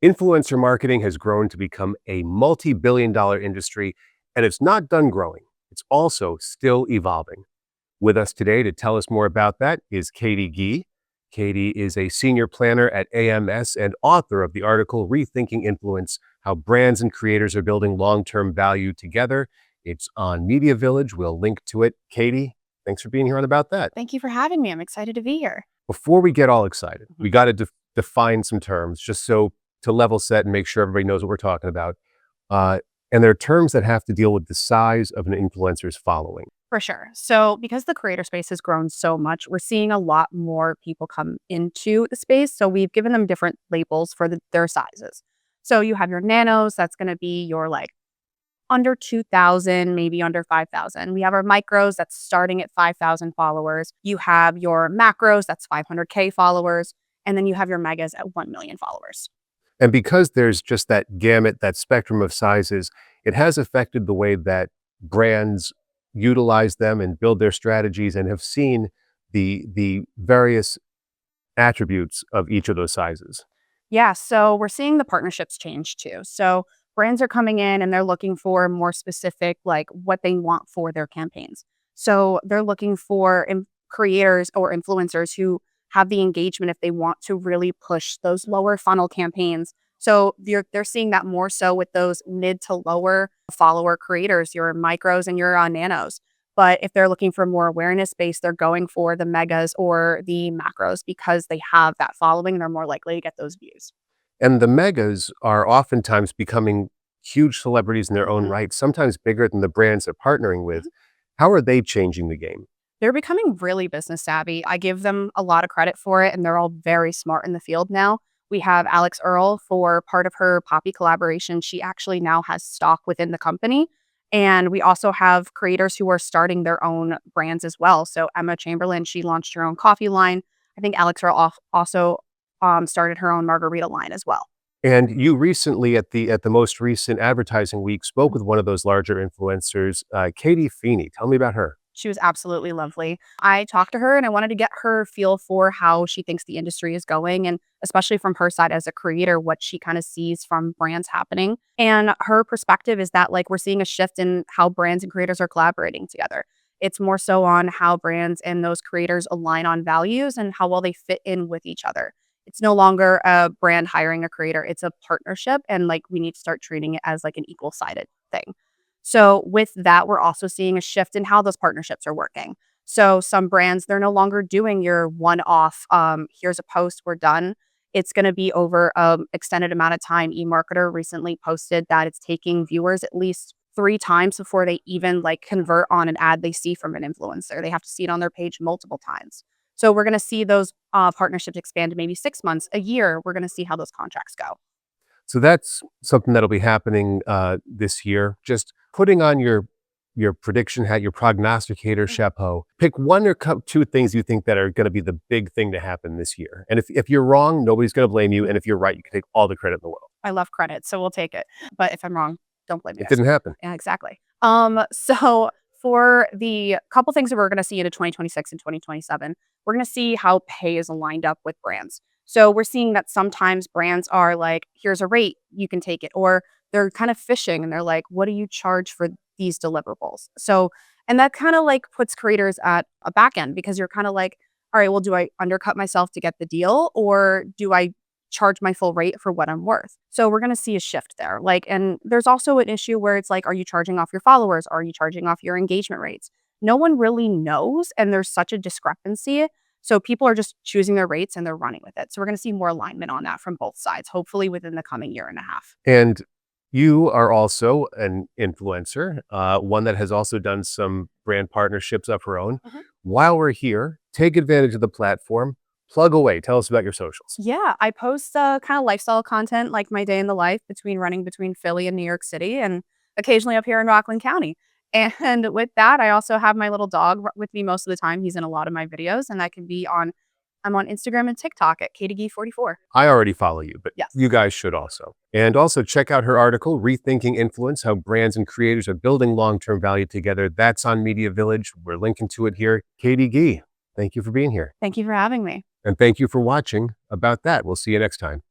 Influencer marketing has grown to become a multi-billion-dollar industry, and it's not done growing. It's also still evolving. With us today to tell us more about that is Katy Gee. Katy is a senior planner at AMS and author of the article Rethinking Influence: How Brands and Creators Are Building Long-Term Value Together. It's on Media Village. We'll link to it. Katy, thanks for being here on About That. Thank you for having me. I'm excited to be here. Before we get all excited, we got to define some terms just so to level set and make sure everybody knows what we're talking about. And there are terms that have to deal with the size of an influencer's following. For sure. So because the creator space has grown so much, we're seeing a lot more people come into the space. So we've given them different labels for their sizes. So you have your nanos, that's going to be your under 2,000, maybe under 5,000. We have our micros, that's starting at 5,000 followers. You have your macros, that's 500K followers. And then you have your megas at 1 million followers. And because there's just that gamut, that spectrum of sizes, it has affected the way that brands utilize them and build their strategies and have seen the various attributes of each of those sizes. Yeah, so we're seeing the partnerships change too. So brands are coming in and they're looking for more specific, like what they want for their campaigns. So they're looking for creators or influencers who have the engagement if they want to really push those lower funnel campaigns. So they're seeing that more so with those mid to lower follower creators, your micros and your nanos. But if they're looking for more awareness base, they're going for the megas or the macros because they have that following and they're more likely to get those views. And the megas are oftentimes becoming huge celebrities in their own Mhm. right, sometimes bigger than the brands they're partnering with. How are they changing the game? They're becoming really business savvy. I give them a lot of credit for it, and they're all very smart in the field now. We have Alex Earle for part of her Poppy collaboration. She actually now has stock within the company. And we also have creators who are starting their own brands as well. So Emma Chamberlain, she launched her own coffee line. I think Alex Earle also started her own margarita line as well. And you recently, at the most recent advertising week, spoke with one of those larger influencers, Katie Feeney. Tell me about her. She was absolutely lovely. I talked to her and I wanted to get her feel for how she thinks the industry is going, and especially from her side as a creator, what she kind of sees from brands happening. And her perspective is that we're seeing a shift in how brands and creators are collaborating together. It's more so on how brands and those creators align on values and how well they fit in with each other. It's no longer a brand hiring a creator, it's a partnership, and we need to start treating it as an equal-sided thing. So with that, we're also seeing a shift in how those partnerships are working. So some brands, they're no longer doing your one-off, here's a post, we're done. It's going to be over an extended amount of time. eMarketer recently posted that it's taking viewers at least 3 times before they even convert on an ad they see from an influencer. They have to see it on their page multiple times. So we're going to see those partnerships expand to maybe 6 months, a year. We're going to see how those contracts go. So that's something that'll be happening this year. Just putting on your prediction hat, your prognosticator chapeau. Pick one or two things you think that are going to be the big thing to happen this year. And if you're wrong, nobody's going to blame you. And if you're right, you can take all the credit in the world. I love credit, so we'll take it. But if I'm wrong, don't blame me. It didn't happen. Yeah, exactly. So for the couple things that we're going to see into 2026 and 2027, we're going to see how pay is aligned up with brands. So we're seeing that sometimes brands are like, here's a rate, you can take it. Or they're kind of fishing and they're like, what do you charge for these deliverables? So, and that kind of puts creators at a back end because you're kind of like, all right, well, do I undercut myself to get the deal or do I charge my full rate for what I'm worth? So we're going to see a shift there. And there's also an issue where it's are you charging off your followers? Are you charging off your engagement rates? No one really knows. And there's such a discrepancy. So people are just choosing their rates and they're running with it. So we're going to see more alignment on that from both sides, hopefully within the coming year and a half. And you are also an influencer, one that has also done some brand partnerships of her own. While we're here, take advantage of the platform. Plug away. Tell us about your socials. Yeah, I post kind of lifestyle content, like my day in the life running between Philly and New York City and occasionally up here in Rockland County. And with that, I also have my little dog with me most of the time. He's in a lot of my videos, and I'm on Instagram and TikTok at Katy Gee 44. I already follow you, but Yes. You guys should also. And also check out her article, Rethinking Influence: How Brands and Creators Are Building Long-Term Value Together. That's on Media Village. We're linking to it here. Katy Gee, thank you for being here. Thank you for having me. And thank you for watching About That. We'll see you next time.